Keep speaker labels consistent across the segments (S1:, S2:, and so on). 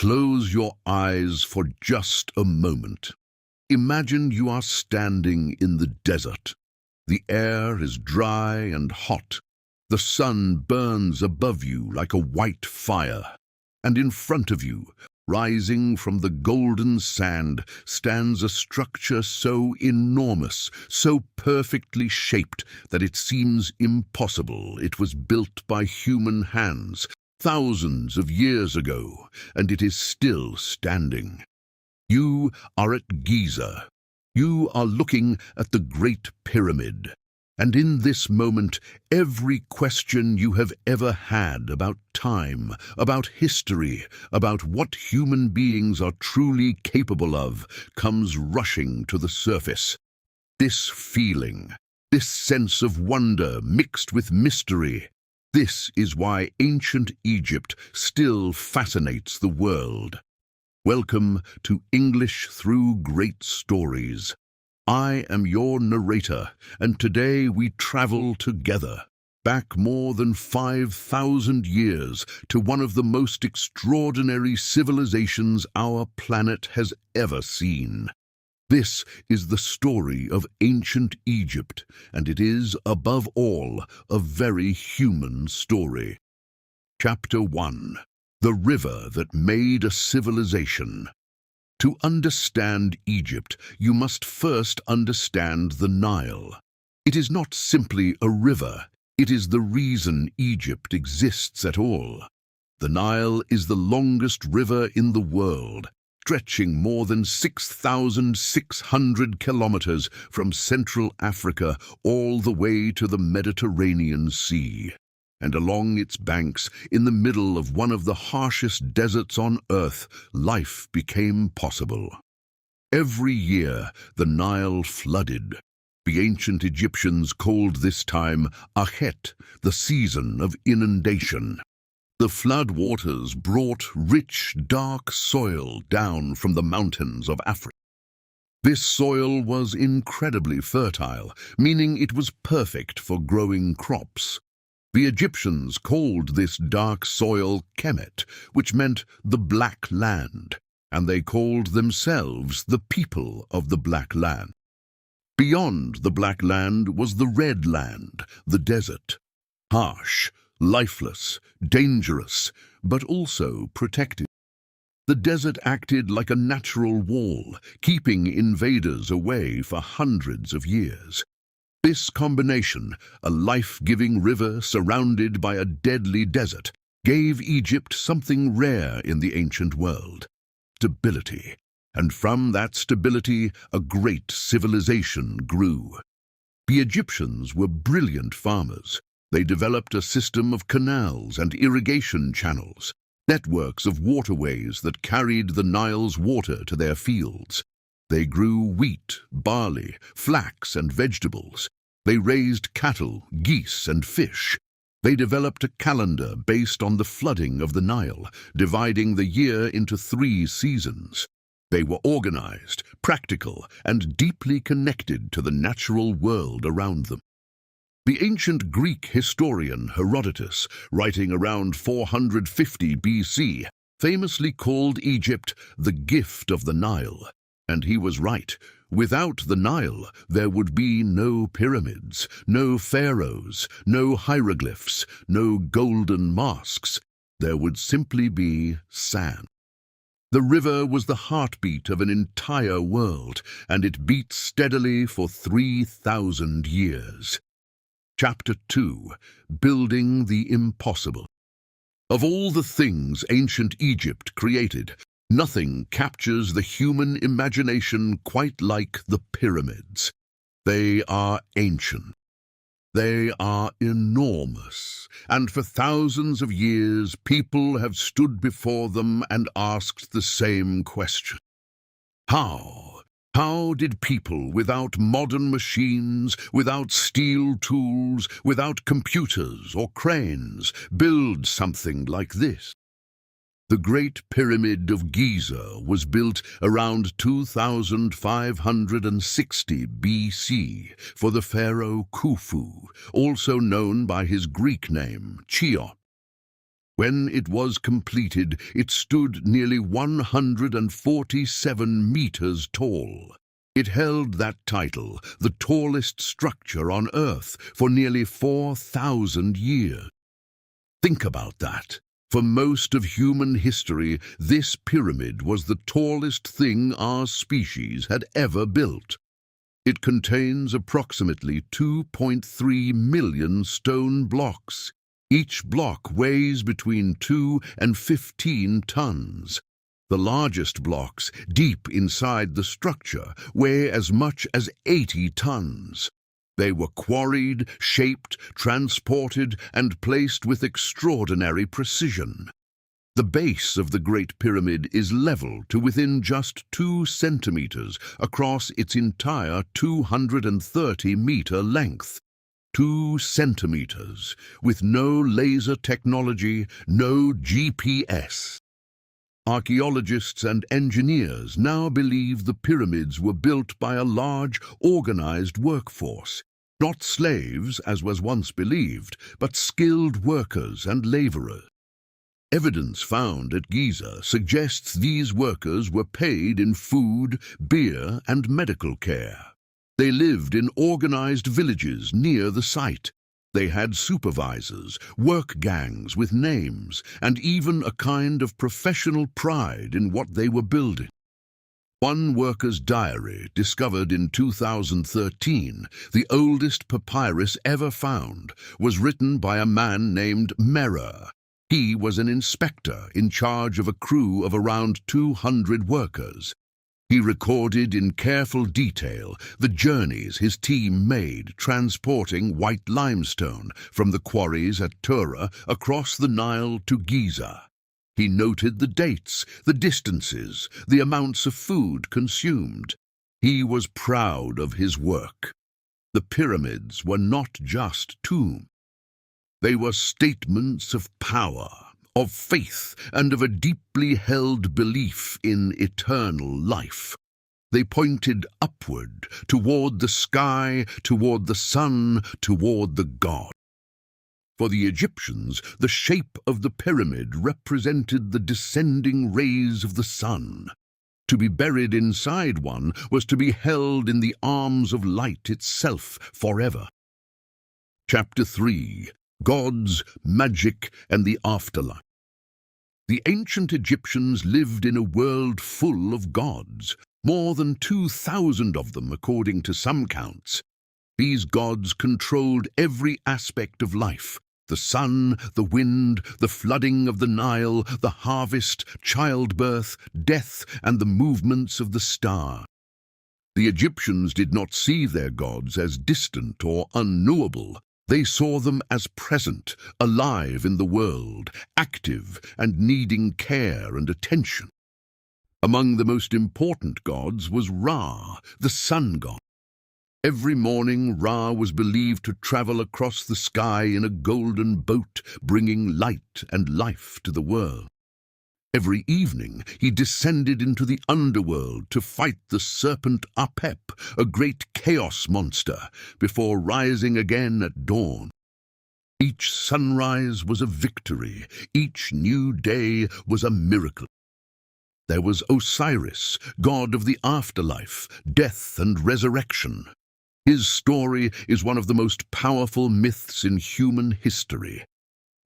S1: Close your eyes for just a moment. Imagine you are standing in the desert. The air is dry and hot. The sun burns above you like a white fire. And in front of you, rising from the golden sand, stands a structure so enormous, so perfectly shaped that it seems impossible it was built by human hands thousands of years ago, and it is still standing. You are at Giza. You are looking at the Great Pyramid. And in this moment, every question you have ever had about time, about history, about what human beings are truly capable of, comes rushing to the surface. This feeling, this sense of wonder mixed with mystery, this is why ancient Egypt still fascinates the world. Welcome to English Through Great Stories. I am your narrator, and today we travel together, back more than 5,000 years to one of the most extraordinary civilizations our planet has ever seen. This is the story of ancient Egypt, and it is, above all, a very human story. Chapter 1. The River That Made a Civilization. To understand Egypt, you must first understand the Nile. It is not simply a river, it is the reason Egypt exists at all. The Nile is the longest river in the world, stretching more than 6,600 kilometers from Central Africa all the way to the Mediterranean Sea. And along its banks, in the middle of one of the harshest deserts on earth, life became possible. Every year, the Nile flooded. The ancient Egyptians called this time Akhet, the season of inundation. The flood waters brought rich, dark soil down from the mountains of Africa. This soil was incredibly fertile, meaning it was perfect for growing crops. The Egyptians called this dark soil Kemet, which meant the Black Land, and they called themselves the people of the Black Land. Beyond the Black Land was the Red Land, the desert. Harsh, lifeless, dangerous, but also protected. The desert acted like a natural wall, keeping invaders away for hundreds of years. This combination, a life-giving river surrounded by a deadly desert, gave Egypt something rare in the ancient world: stability. And from that stability, a great civilization grew. The Egyptians were brilliant farmers. They developed a system of canals and irrigation channels, networks of waterways that carried the Nile's water to their fields. They grew wheat, barley, flax, and vegetables. They raised cattle, geese, and fish. They developed a calendar based on the flooding of the Nile, dividing the year into 3 seasons. They were organized, practical, and deeply connected to the natural world around them. The ancient Greek historian Herodotus, writing around 450 BC, famously called Egypt the gift of the Nile. And he was right. Without the Nile, there would be no pyramids, no pharaohs, no hieroglyphs, no golden mosques. There would simply be sand. The river was the heartbeat of an entire world, and it beat steadily for 3,000 years. Chapter 2. Building the Impossible. Of all the things ancient Egypt created, nothing captures the human imagination quite like the pyramids. They are ancient. They are enormous, and for thousands of years people have stood before them and asked the same question. How? How did people without modern machines, without steel tools, without computers or cranes, build something like this? The Great Pyramid of Giza was built around 2560 BC for the pharaoh Khufu, also known by his Greek name, Cheops. When it was completed, it stood nearly 147 meters tall. It held that title, the tallest structure on Earth, for nearly 4,000 years. Think about that. For most of human history, this pyramid was the tallest thing our species had ever built. It contains approximately 2.3 million stone blocks. Each block weighs between 2 and 15 tons. The largest blocks, deep inside the structure, weigh as much as 80 tons. They were quarried, shaped, transported, and placed with extraordinary precision. The base of the Great Pyramid is level to within just 2 centimeters across its entire 230-meter length. 2 centimeters, with no laser technology, no GPS. Archaeologists and engineers now believe the pyramids were built by a large, organized workforce. Not slaves, as was once believed, but skilled workers and laborers. Evidence found at Giza suggests these workers were paid in food, beer, and medical care. They lived in organized villages near the site. They had supervisors, work gangs with names, and even a kind of professional pride in what they were building. One worker's diary, discovered in 2013, the oldest papyrus ever found, was written by a man named Merer. He was an inspector in charge of a crew of around 200 workers. He recorded in careful detail the journeys his team made transporting white limestone from the quarries at Tura across the Nile to Giza. He noted the dates, the distances, the amounts of food consumed. He was proud of his work. The pyramids were not just tombs. They were statements of power, of faith, and of a deeply held belief in eternal life. They pointed upward, toward the sky, toward the sun, toward the god. For the Egyptians, the shape of the pyramid represented the descending rays of the sun. To be buried inside one was to be held in the arms of light itself forever. Chapter 3. Gods, Magic, and the Afterlife. The ancient Egyptians lived in a world full of gods, more than 2,000 of them according to some counts. These gods controlled every aspect of life: the sun, the wind, the flooding of the Nile, the harvest, childbirth, death, and the movements of the stars. The Egyptians did not see their gods as distant or unknowable. They saw them as present, alive in the world, active and needing care and attention. Among the most important gods was Ra, the sun god. Every morning Ra was believed to travel across the sky in a golden boat, bringing light and life to the world. Every evening he descended into the underworld to fight the serpent Apep, a great chaos monster, before rising again at dawn. Each sunrise was a victory, each new day was a miracle. There was Osiris, god of the afterlife, death and resurrection. His story is one of the most powerful myths in human history.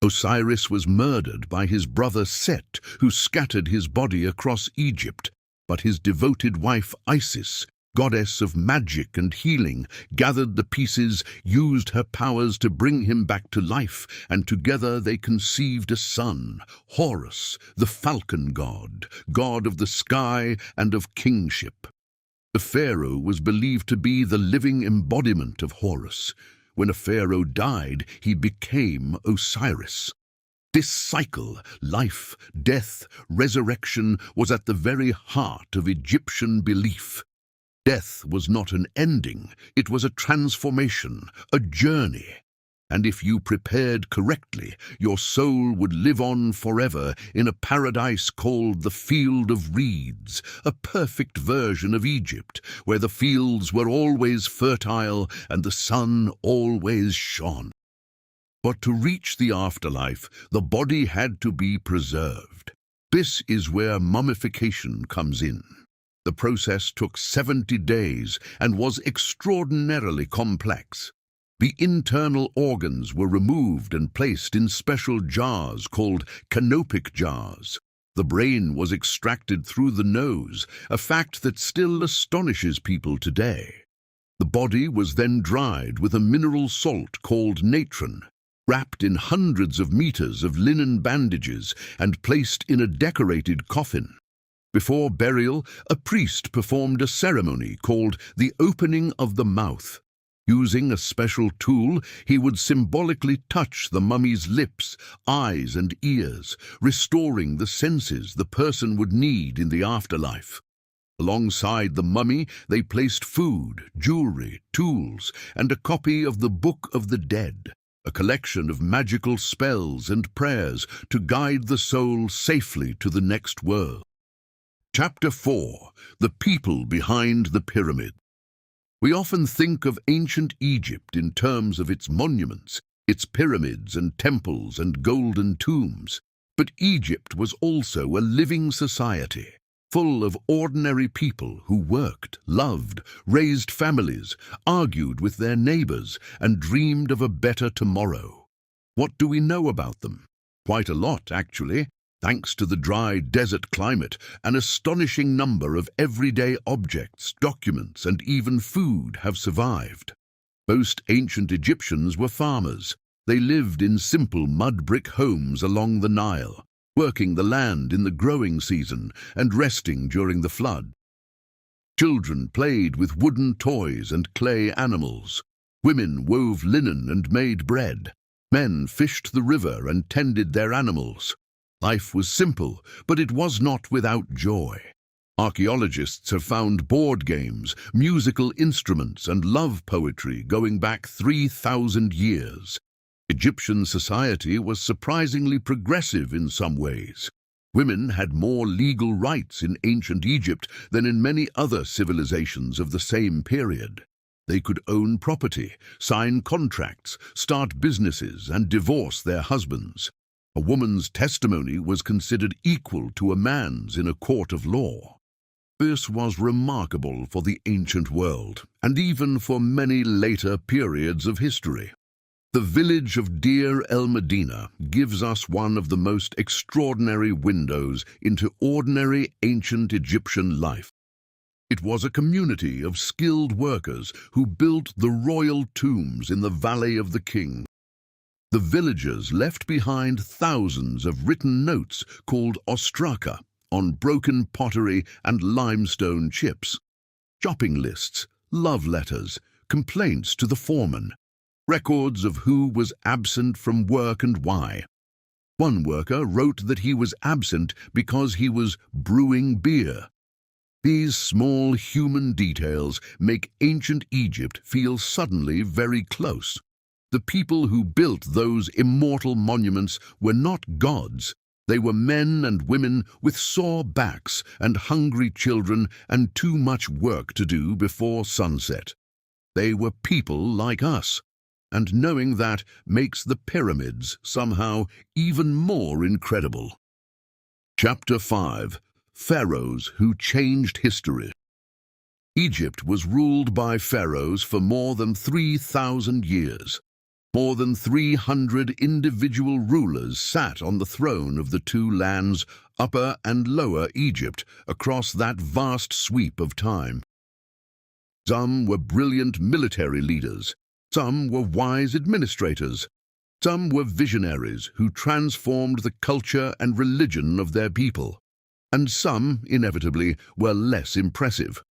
S1: Osiris was murdered by his brother Set, who scattered his body across Egypt, but his devoted wife Isis, goddess of magic and healing, gathered the pieces, used her powers to bring him back to life, and together they conceived a son, Horus, the falcon god, god of the sky and of kingship. The pharaoh was believed to be the living embodiment of Horus. When a pharaoh died, he became Osiris. This cycle, life, death, resurrection, was at the very heart of Egyptian belief. Death was not an ending, it was a transformation, a journey. And if you prepared correctly, your soul would live on forever in a paradise called the Field of Reeds, a perfect version of Egypt, where the fields were always fertile and the sun always shone. But to reach the afterlife, the body had to be preserved. This is where mummification comes in. The process took 70 days and was extraordinarily complex. The internal organs were removed and placed in special jars called canopic jars. The brain was extracted through the nose, a fact that still astonishes people today. The body was then dried with a mineral salt called natron, wrapped in hundreds of meters of linen bandages and placed in a decorated coffin. Before burial, a priest performed a ceremony called the opening of the mouth. Using a special tool, he would symbolically touch the mummy's lips, eyes, and ears, restoring the senses the person would need in the afterlife. Alongside the mummy, they placed food, jewelry, tools, and a copy of the Book of the Dead, a collection of magical spells and prayers to guide the soul safely to the next world. Chapter 4. The People Behind the Pyramid. We often think of ancient Egypt in terms of its monuments, its pyramids and temples and golden tombs. But Egypt was also a living society, full of ordinary people who worked, loved, raised families, argued with their neighbors, and dreamed of a better tomorrow. What do we know about them? Quite a lot, actually. Thanks to the dry desert climate, an astonishing number of everyday objects, documents, and even food have survived. Most ancient Egyptians were farmers. They lived in simple mud-brick homes along the Nile, working the land in the growing season and resting during the flood. Children played with wooden toys and clay animals. Women wove linen and made bread. Men fished the river and tended their animals. Life was simple, but it was not without joy. Archaeologists have found board games, musical instruments, and love poetry going back 3,000 years. Egyptian society was surprisingly progressive in some ways. Women had more legal rights in ancient Egypt than in many other civilizations of the same period. They could own property, sign contracts, start businesses, and divorce their husbands. A woman's testimony was considered equal to a man's in a court of law. This was remarkable for the ancient world, and even for many later periods of history. The village of Deir el-Medina gives us one of the most extraordinary windows into ordinary ancient Egyptian life. It was a community of skilled workers who built the royal tombs in the Valley of the King. The villagers left behind thousands of written notes called ostraka on broken pottery and limestone chips, shopping lists, love letters, complaints to the foreman, records of who was absent from work and why. One worker wrote that he was absent because he was brewing beer. These small human details make ancient Egypt feel suddenly very close. The people who built those immortal monuments were not gods. They were men and women with sore backs and hungry children and too much work to do before sunset. They were people like us, and knowing that makes the pyramids somehow even more incredible. Chapter 5. Pharaohs who changed history. Egypt was ruled by pharaohs for more than 3,000 years. More than 300 individual rulers sat on the throne of the two lands, Upper and Lower Egypt, across that vast sweep of time. Some were brilliant military leaders, some were wise administrators, some were visionaries who transformed the culture and religion of their people, and some, inevitably, were less impressive.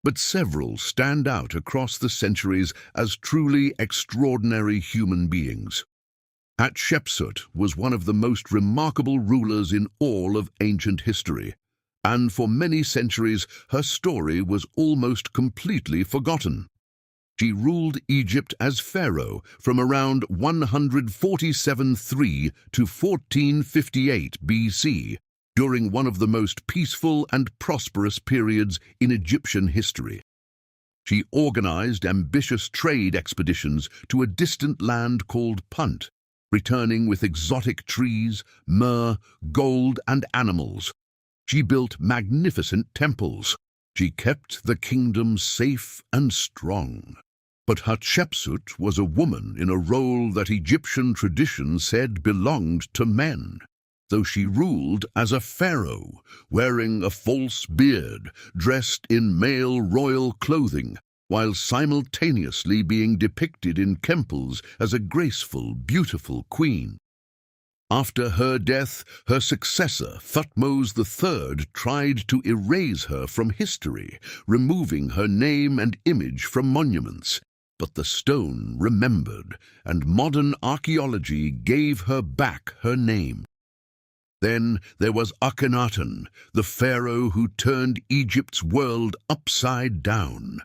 S1: But several stand out across the centuries as truly extraordinary human beings. Hatshepsut was one of the most remarkable rulers in all of ancient history, and for many centuries her story was almost completely forgotten. She ruled Egypt as pharaoh from around 147-3 to 1458 BC, during one of the most peaceful and prosperous periods in Egyptian history. She organized ambitious trade expeditions to a distant land called Punt, returning with exotic trees, myrrh, gold, and animals. She built magnificent temples. She kept the kingdom safe and strong. But Hatshepsut was a woman in a role that Egyptian tradition said belonged to men, though she ruled as a pharaoh, wearing a false beard, dressed in male royal clothing, while simultaneously being depicted in temples as a graceful, beautiful queen. After her death, her successor, Thutmose III, tried to erase her from history, removing her name and image from monuments. But the stone remembered, and modern archaeology gave her back her name. Then there was Akhenaten, the pharaoh who turned Egypt's world upside down.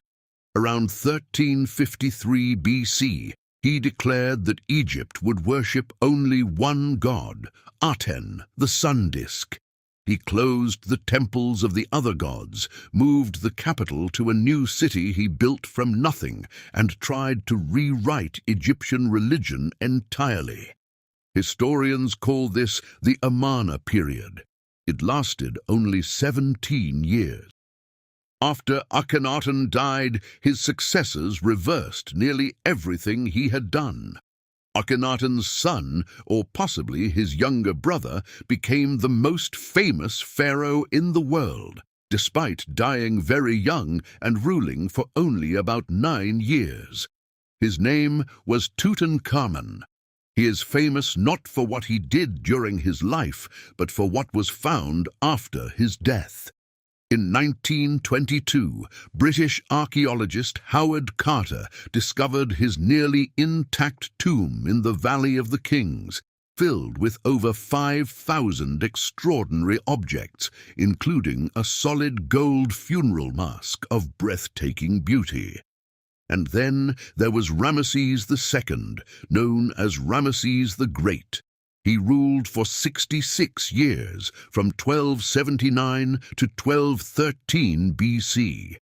S1: Around 1353 BC, he declared that Egypt would worship only one god, Aten, the sun disk. He closed the temples of the other gods, moved the capital to a new city he built from nothing, and tried to rewrite Egyptian religion entirely. Historians call this the Amarna period. It lasted only 17 years. After Akhenaten died, his successors reversed nearly everything he had done. Akhenaten's son, or possibly his younger brother, became the most famous pharaoh in the world, despite dying very young and ruling for only about 9 years. His name was Tutankhamun. He is famous not for what he did during his life, but for what was found after his death. In 1922, British archaeologist Howard Carter discovered his nearly intact tomb in the Valley of the Kings, filled with over 5,000 extraordinary objects, including a solid gold funeral mask of breathtaking beauty. And then there was Ramesses II, known as Ramesses the Great. He ruled for 66 years, from 1279 to 1213 BC.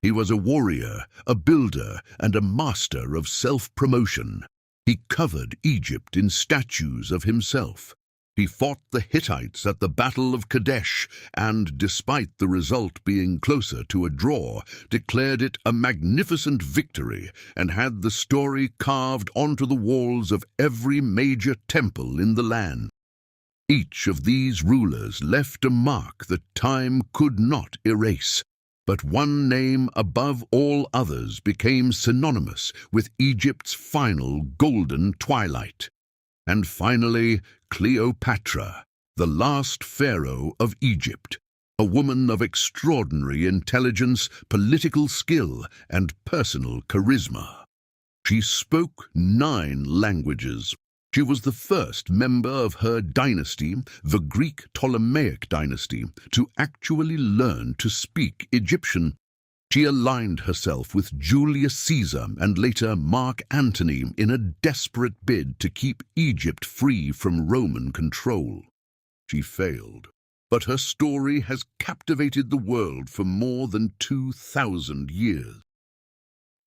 S1: He was a warrior, a builder, and a master of self-promotion. He covered Egypt in statues of himself. He fought the Hittites at the Battle of Kadesh and, despite the result being closer to a draw, declared it a magnificent victory and had the story carved onto the walls of every major temple in the land. Each of these rulers left a mark that time could not erase, but one name above all others became synonymous with Egypt's final golden twilight. And finally, Cleopatra, the last pharaoh of Egypt, a woman of extraordinary intelligence, political skill, and personal charisma. She spoke 9 languages. She was the first member of her dynasty, the Greek Ptolemaic dynasty, to actually learn to speak Egyptian. She aligned herself with Julius Caesar and later Mark Antony in a desperate bid to keep Egypt free from Roman control. She failed, but her story has captivated the world for more than 2,000 years.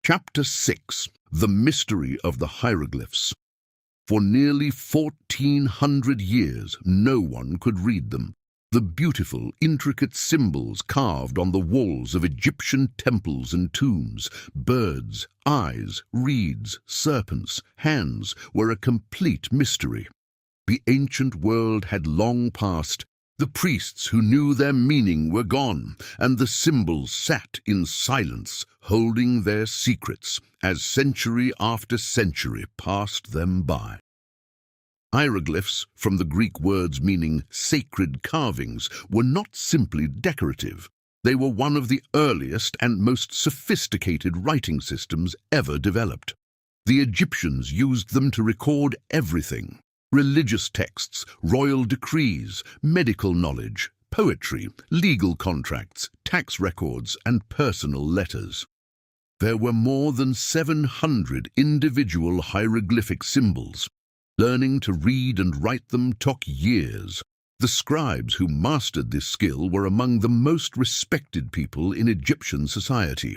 S1: Chapter 6: The Mystery of the Hieroglyphs. For nearly 1,400 years, no one could read them. The beautiful, intricate symbols carved on the walls of Egyptian temples and tombs, birds, eyes, reeds, serpents, hands, were a complete mystery. The ancient world had long passed. The priests who knew their meaning were gone, and the symbols sat in silence, holding their secrets, as century after century passed them by. Hieroglyphs, from the Greek words meaning sacred carvings, were not simply decorative. They were one of the earliest and most sophisticated writing systems ever developed. The Egyptians used them to record everything: religious texts, royal decrees, medical knowledge, poetry, legal contracts, tax records, and personal letters. There were more than 700 individual hieroglyphic symbols. Learning to read and write them took years. The scribes who mastered this skill were among the most respected people in Egyptian society.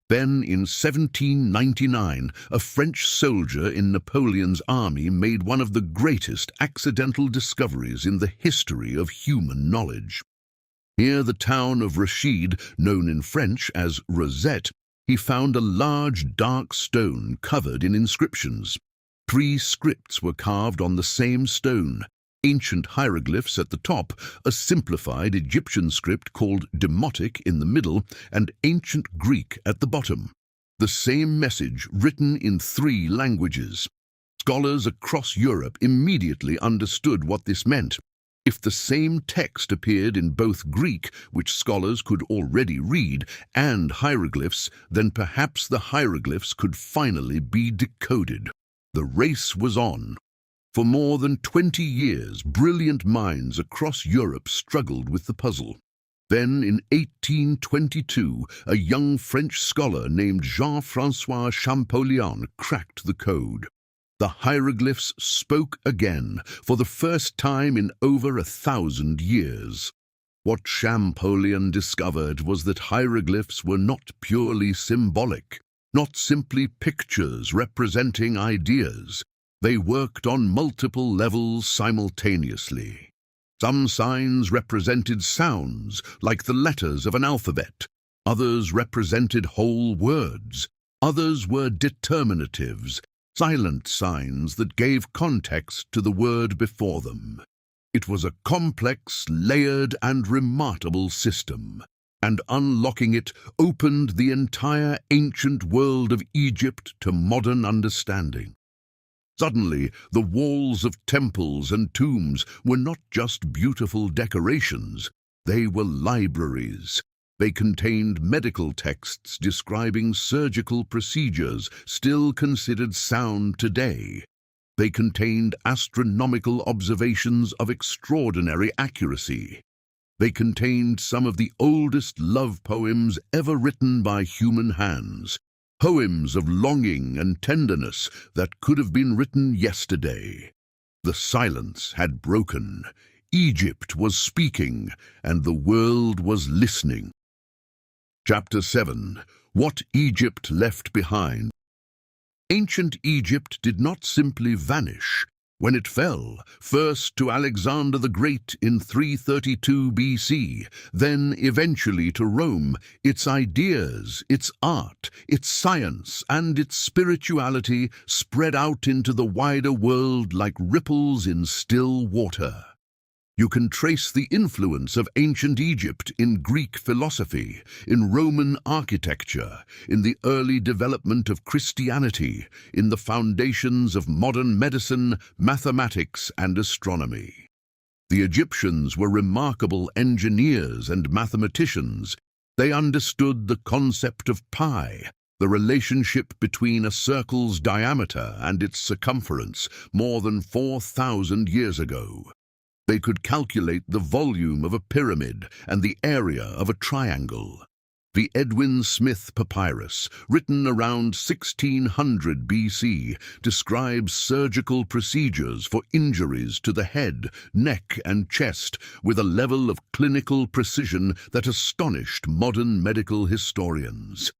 S1: Then, in 1799, a French soldier in Napoleon's army made one of the greatest accidental discoveries in the history of human knowledge. Near the town of Rashid, known in French as Rosette, he found a large dark stone covered in inscriptions. 3 scripts were carved on the same stone: ancient hieroglyphs at the top, a simplified Egyptian script called Demotic in the middle, and ancient Greek at the bottom. The same message written in 3 languages. Scholars across Europe immediately understood what this meant. If the same text appeared in both Greek, which scholars could already read, and hieroglyphs, then perhaps the hieroglyphs could finally be decoded. The race was on. For more than 20 years, brilliant minds across Europe struggled with the puzzle. Then, in 1822, a young French scholar named Jean-François Champollion cracked the code. The hieroglyphs spoke again, for the first time in over 1,000 years. What Champollion discovered was that hieroglyphs were not purely symbolic, not simply pictures representing ideas. They worked on multiple levels simultaneously. Some signs represented sounds, like the letters of an alphabet. Others represented whole words. Others were determinatives, silent signs that gave context to the word before them. It was a complex, layered, and remarkable system, and unlocking it opened the entire ancient world of Egypt to modern understanding. Suddenly, the walls of temples and tombs were not just beautiful decorations, they were libraries. They contained medical texts describing surgical procedures still considered sound today. They contained astronomical observations of extraordinary accuracy. They contained some of the oldest love poems ever written by human hands. Poems of longing and tenderness that could have been written yesterday. The silence had broken. Egypt was speaking, and the world was listening. Chapter 7. What Egypt Left Behind. Ancient Egypt did not simply vanish. When it fell, first to Alexander the Great in 332 BC, then eventually to Rome, its ideas, its art, its science, and its spirituality spread out into the wider world like ripples in still water. You can trace the influence of ancient Egypt in Greek philosophy, in Roman architecture, in the early development of Christianity, in the foundations of modern medicine, mathematics, and astronomy. The Egyptians were remarkable engineers and mathematicians. They understood the concept of pi, the relationship between a circle's diameter and its circumference, more than 4,000 years ago. They could calculate the volume of a pyramid and the area of a triangle. The Edwin Smith Papyrus, written around 1600 BC, describes surgical procedures for injuries to the head, neck, and chest with a level of clinical precision that astonished modern medical historians.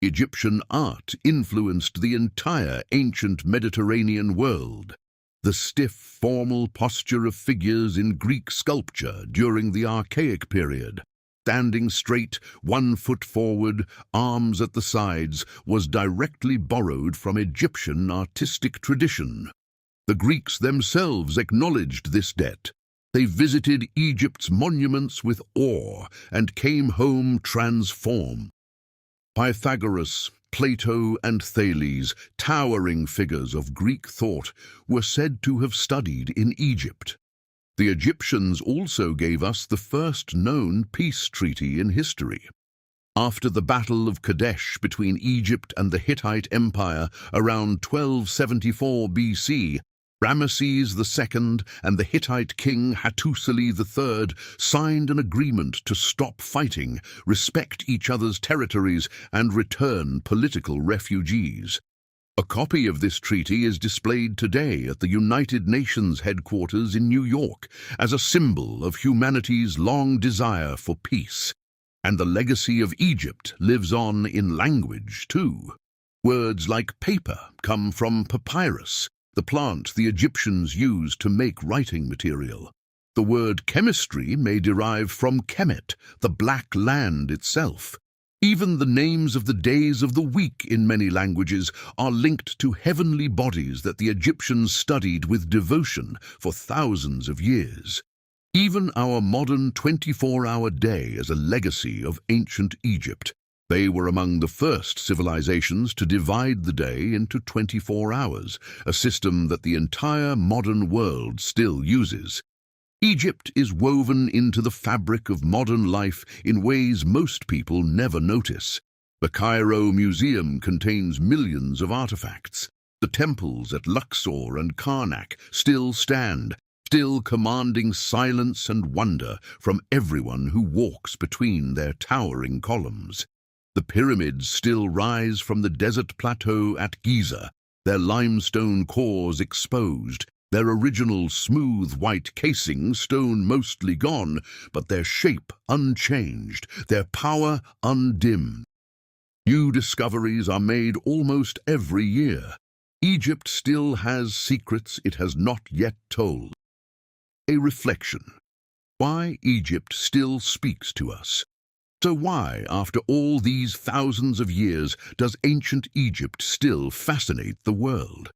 S1: Egyptian art influenced the entire ancient Mediterranean world. The stiff, formal posture of figures in Greek sculpture during the Archaic period, standing straight, 1 foot forward, arms at the sides, was directly borrowed from Egyptian artistic tradition. The Greeks themselves acknowledged this debt. They visited Egypt's monuments with awe and came home transformed. Pythagoras, Plato, and Thales, towering figures of Greek thought, were said to have studied in Egypt. The Egyptians also gave us the first known peace treaty in history. After the Battle of Kadesh between Egypt and the Hittite Empire around 1274 BC, Ramesses II and the Hittite king Hatshepsut III signed an agreement to stop fighting, respect each other's territories, and return political refugees. A copy of this treaty is displayed today at the United Nations headquarters in New York as a symbol of humanity's long desire for peace. And the legacy of Egypt lives on in language, too. Words like paper come from papyrus, the plant the Egyptians used to make writing material. The word chemistry may derive from Kemet, the black land itself. Even the names of the days of the week in many languages are linked to heavenly bodies that the Egyptians studied with devotion for thousands of years. Even our modern 24-hour day is a legacy of ancient Egypt. They were among the first civilizations to divide the day into 24 hours, a system that the entire modern world still uses. Egypt is woven into the fabric of modern life in ways most people never notice. The Cairo Museum contains millions of artifacts. The temples at Luxor and Karnak still stand, still commanding silence and wonder from everyone who walks between their towering columns. The pyramids still rise from the desert plateau at Giza, their limestone cores exposed, their original smooth white casing stone mostly gone, but their shape unchanged, their power undimmed. New discoveries are made almost every year. Egypt still has secrets it has not yet told. A reflection. Why Egypt still speaks to us. So why, after all these thousands of years, does ancient Egypt still fascinate the world?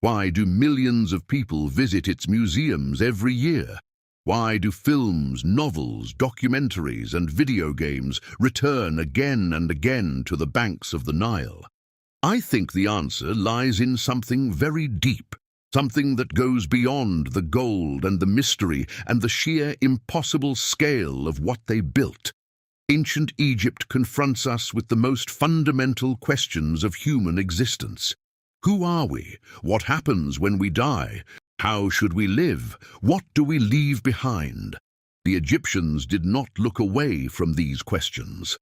S1: Why do millions of people visit its museums every year? Why do films, novels, documentaries, and video games return again and again to the banks of the Nile? I think the answer lies in something very deep. Something that goes beyond the gold and the mystery and the sheer impossible scale of what they built. Ancient Egypt confronts us with the most fundamental questions of human existence. Who are we? What happens when we die? How should we live? What do we leave behind? The Egyptians did not look away from these questions.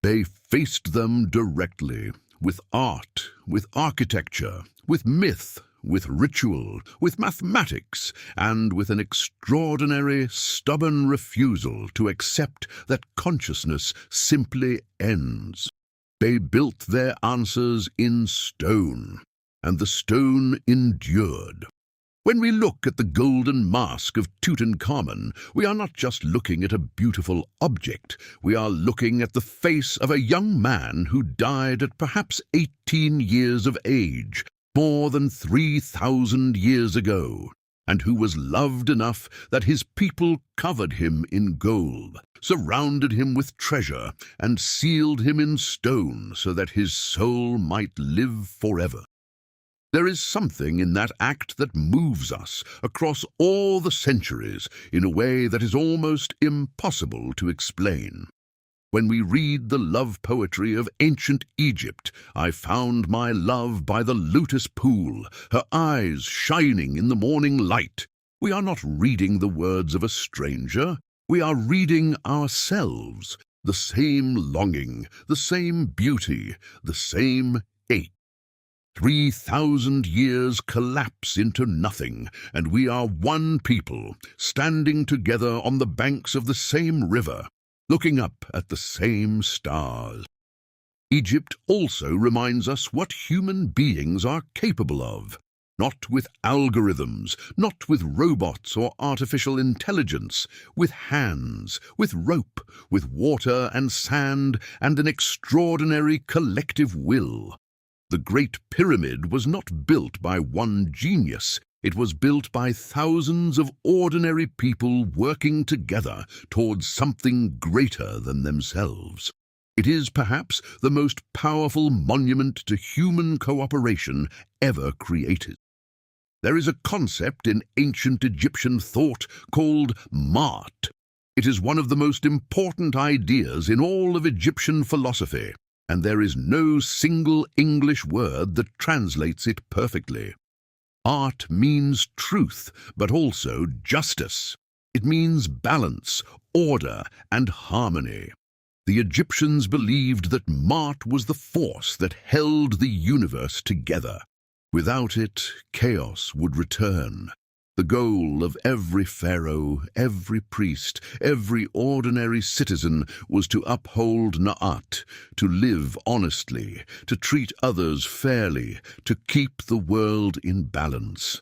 S1: They faced them directly, with art, with architecture, with myth, with ritual, with mathematics, and with an extraordinary, stubborn refusal to accept that consciousness simply ends. They built their answers in stone, and the stone endured. When we look at the golden mask of Tutankhamun, we are not just looking at a beautiful object. We are looking at the face of a young man who died at perhaps 18 years of age, more than 3,000 years ago, and who was loved enough that his people covered him in gold, surrounded him with treasure, and sealed him in stone so that his soul might live forever. There is something in that act that moves us across all the centuries in a way that is almost impossible to explain. When we read the love poetry of ancient Egypt, I found my love by the lotus pool, her eyes shining in the morning light. We are not reading the words of a stranger. We are reading ourselves, the same longing, the same beauty, the same ache. 3,000 years collapse into nothing, and we are one people, standing together on the banks of the same river, looking up at the same stars. Egypt also reminds us what human beings are capable of. Not with algorithms, not with robots or artificial intelligence, with hands, with rope, with water and sand, and an extraordinary collective will. The Great Pyramid was not built by one genius. It was built by thousands of ordinary people working together towards something greater than themselves. It is perhaps the most powerful monument to human cooperation ever created. There is a concept in ancient Egyptian thought called Ma'at. It is one of the most important ideas in all of Egyptian philosophy, and there is no single English word that translates it perfectly. Art means truth, but also justice. It means balance, order, and harmony. The Egyptians believed that Ma'at was the force that held the universe together. Without it, chaos would return. The goal of every pharaoh, every priest, every ordinary citizen was to uphold Na'at, to live honestly, to treat others fairly, to keep the world in balance.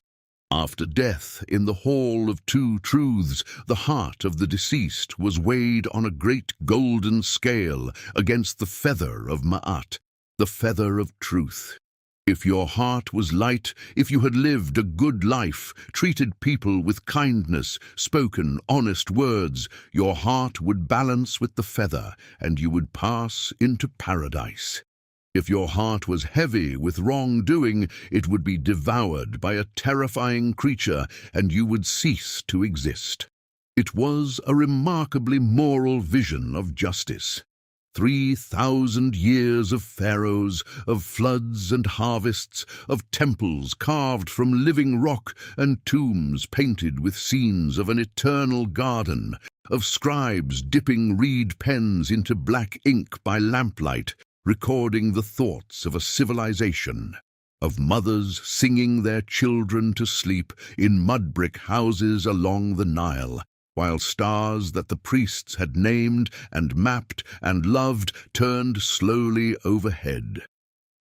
S1: After death, in the Hall of Two Truths, the heart of the deceased was weighed on a great golden scale against the feather of Ma'at, the feather of truth. If your heart was light, if you had lived a good life, treated people with kindness, spoken honest words, your heart would balance with the feather, and you would pass into paradise. If your heart was heavy with wrongdoing, it would be devoured by a terrifying creature, and you would cease to exist. It was a remarkably moral vision of justice. 3,000 years of pharaohs, of floods and harvests, of temples carved from living rock and tombs painted with scenes of an eternal garden, of scribes dipping reed pens into black ink by lamplight, recording the thoughts of a civilization, of mothers singing their children to sleep in mud-brick houses along the Nile, while stars that the priests had named and mapped and loved turned slowly overhead.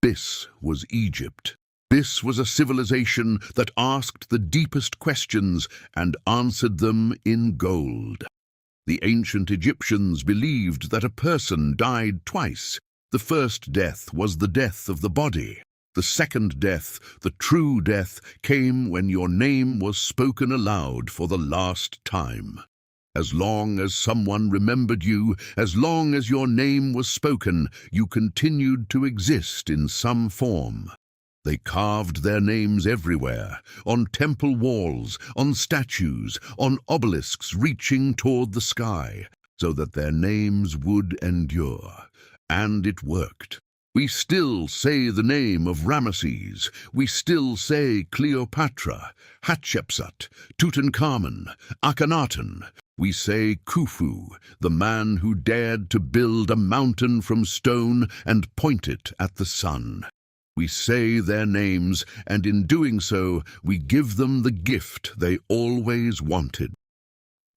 S1: This was Egypt. This was a civilization that asked the deepest questions and answered them in gold. The ancient Egyptians believed that a person died twice. The first death was the death of the body. The second death, the true death, came when your name was spoken aloud for the last time. As long as someone remembered you, as long as your name was spoken, you continued to exist in some form. They carved their names everywhere, on temple walls, on statues, on obelisks reaching toward the sky, so that their names would endure. And it worked. We still say the name of Ramesses. We still say Cleopatra, Hatshepsut, Tutankhamun, Akhenaten. We say Khufu, the man who dared to build a mountain from stone and point it at the sun. We say their names, and in doing so, we give them the gift they always wanted.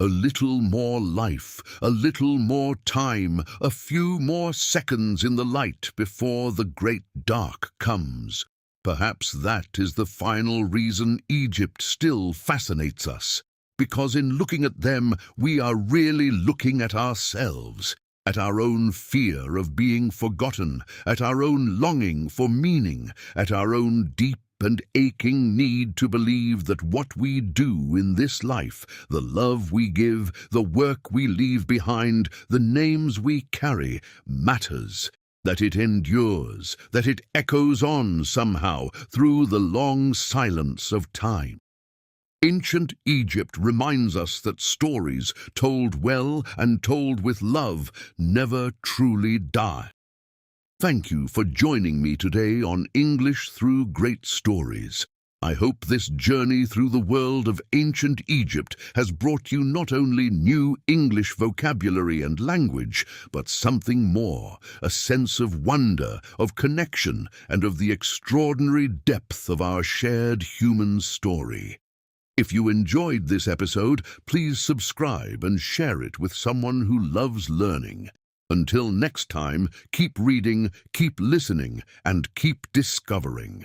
S1: A little more life, a little more time, a few more seconds in the light before the great dark comes. Perhaps that is the final reason Egypt still fascinates us, because in looking at them, we are really looking at ourselves, at our own fear of being forgotten, at our own longing for meaning, at our own deep and aching need to believe that what we do in this life, the love we give, the work we leave behind, the names we carry, matters, that it endures, that it echoes on somehow through the long silence of time. Ancient Egypt reminds us that stories told well and told with love never truly die. Thank you for joining me today on English Through Great Stories. I hope this journey through the world of ancient Egypt has brought you not only new English vocabulary and language, but something more, a sense of wonder, of connection, and of the extraordinary depth of our shared human story. If you enjoyed this episode, please subscribe and share it with someone who loves learning. Until next time, keep reading, keep listening, and keep discovering.